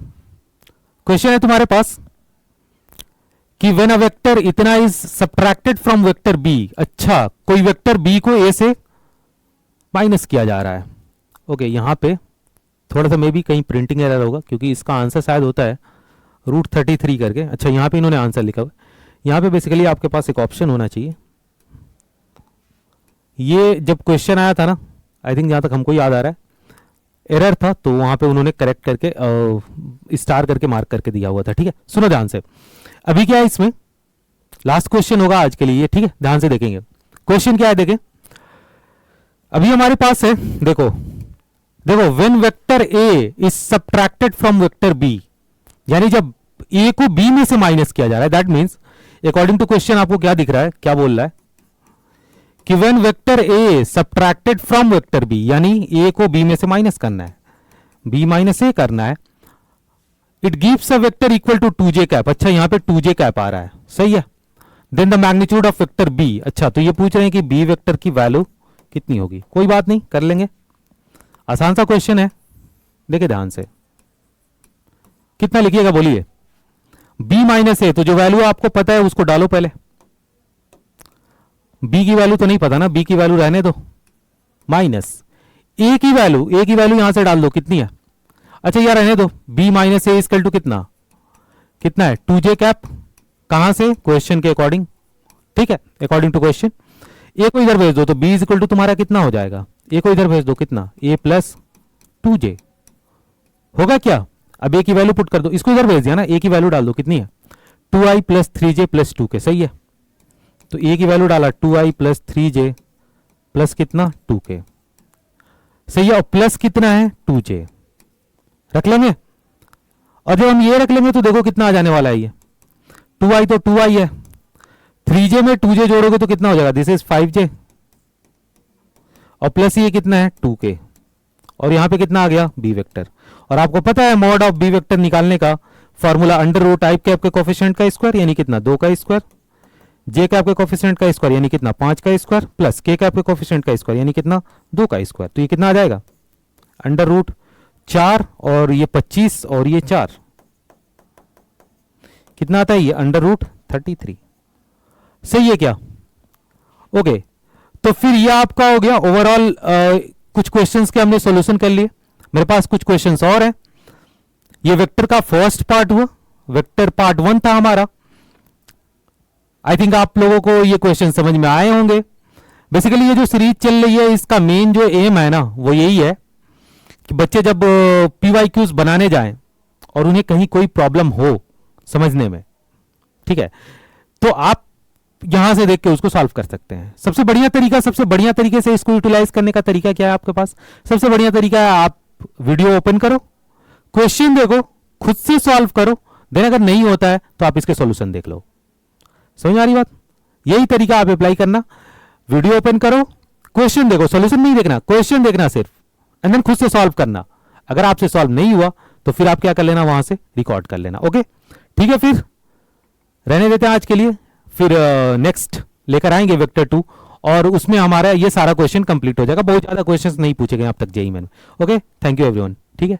क्वेश्चन है तुम्हारे पास कि व्हेन अ वेक्टर इतना is subtracted from vector B, अच्छा कोई वेक्टर बी को ए से माइनस किया जा रहा है। ओके, यहां पे थोड़ा सा मे भी कहीं प्रिंटिंग एरर होगा क्योंकि इसका आंसर शायद होता है √33 करके। अच्छा, यहां पे इन्होंने आंसर लिखा हुआ, यहां पे बेसिकली आपके पास एक ऑप्शन होना चाहिए। ये जब क्वेश्चन आया था ना, आई थिंक जहां तक हमको याद आ रहा है एरर था, तो वहां पे उन्होंने करेक्ट करके स्टार करके मार्क करके दिया हुआ था, ठीक है। सुनो ध्यान से, अभी क्या है इसमें लास्ट क्वेश्चन होगा आज के लिए, ठीक है, ध्यान से देखेंगे। क्वेश्चन क्या है देखें, अभी हमारे पास है, देखो देखो when vector A is subtracted from vector B, यानी जब ए को बी में से माइनस किया जा रहा है, that means according to question आपको क्या दिख रहा है, क्या बोल रहा है कि when vector A subtracted from vector B, यानी ए को बी में से माइनस करना है, बी माइनस ए करना है, it gives a vector equal to 2j cap. अच्छा, यहां पे 2j कैप आ रहा है, सही है। Then the magnitude of vector B, अच्छा तो ये पूछ रहे हैं कि बी वेक्टर की वैल्यू कितनी होगी। कोई बात नहीं, कर लेंगे, आसान सा क्वेश्चन है, देखिए ध्यान से। कितना लिखिएगा बोलिए, b माइनस ए, तो जो वैल्यू आपको पता है उसको डालो पहले। b की वैल्यू तो नहीं पता ना, b की वैल्यू रहने दो, माइनस a की वैल्यू, a की वैल्यू यहां से डाल दो, कितनी है। अच्छा यार रहने दो, b minus A equal to कितना कितना है 2j कैप, कहां से, क्वेश्चन के अकॉर्डिंग, ठीक है, अकॉर्डिंग टू क्वेश्चन। a को इधर भेज दो तो b इज इक्वल टू तुम्हारा कितना हो जाएगा, a को इधर भेज दो कितना a प्लस 2j होगा क्या। अब a की वैल्यू पुट कर दो, इसको इधर भेज दिया ना, a की वैल्यू डाल दो, कितनी है 2i plus 3j plus 2k, सही है। तो a की वैल्यू डाला 2i प्लस 3j प्लस कितना 2k, सही है, और प्लस कितना है 2j रख लेंगे। और जब हम ये रख लेंगे तो देखो कितना आ जाने वाला है, ये 2i तो 2i है, 3j में 2j जोड़ोगे तो कितना हो जाएगा, दिस इज 5j, और प्लस ये कितना है 2k, और यहां पे कितना आ गया बी वेक्टर। और आपको पता है मॉड ऑफ बी वेक्टर निकालने का formula under root i cap के कोफिशिएंट का स्क्वायर यानी कितना 2 का स्क्वायर, जे कैप के कोफिशिएंट का स्क्वायर यानी कितना 5 का स्क्वायर, प्लस के कैप के कोफिशिएंट का स्क्वायर यानी कितना 2 का स्क्वायर। तो ये कितना आ जाएगा अंडर रूट 4 और ये 25 और ये 4, कितना आता है ये अंडर रूट 33, सही है क्या। ओके, तो फिर ये आपका हो गया ओवरऑल, कुछ क्वेश्चंस के हमने सॉल्यूशन कर लिए। मेरे पास कुछ क्वेश्चंस और हैं। ये वेक्टर का फर्स्ट पार्ट हुआ, वेक्टर पार्ट 1 था हमारा। आई थिंक आप लोगों को ये क्वेश्चन समझ में आए होंगे। बेसिकली ये जो सीरीज चल रही है इसका मेन जो एम है ना वो यही है कि बच्चे जब PYQs बनाने जाएं और उन्हें कहीं कोई प्रॉब्लम हो समझने में, ठीक है, तो आप यहां से देख के उसको सॉल्व कर सकते हैं। सबसे बढ़िया तरीका, सबसे बढ़िया तरीके से इसको यूटिलाइज करने का तरीका क्या है आपके पास, सबसे बढ़िया तरीका है आप वीडियो ओपन करो, क्वेश्चन देखो, खुद से सॉल्व करो, देन अगर नहीं होता है तो आप इसके सॉल्यूशन देख लो। समझ आ रही बात, यही तरीका आप अप्लाई करना। वीडियो ओपन करो, क्वेश्चन देखो, सॉल्यूशन नहीं देखना, क्वेश्चन देखना सिर्फ, एंड देन खुद से सॉल्व करना। अगर आपसे सॉल्व नहीं हुआ तो फिर आप क्या कर लेना, वहां से रिकॉर्ड कर लेना। ओके ठीक है, फिर रहने देते हैं आज के लिए, फिर नेक्स्ट लेकर आएंगे वेक्टर 2 और उसमें हमारा ये सारा क्वेश्चन कंप्लीट हो जाएगा। बहुत ज्यादा क्वेश्चंस नहीं पूछे गए अब तक जेईई में। Okay, thank you everyone. ठीक है।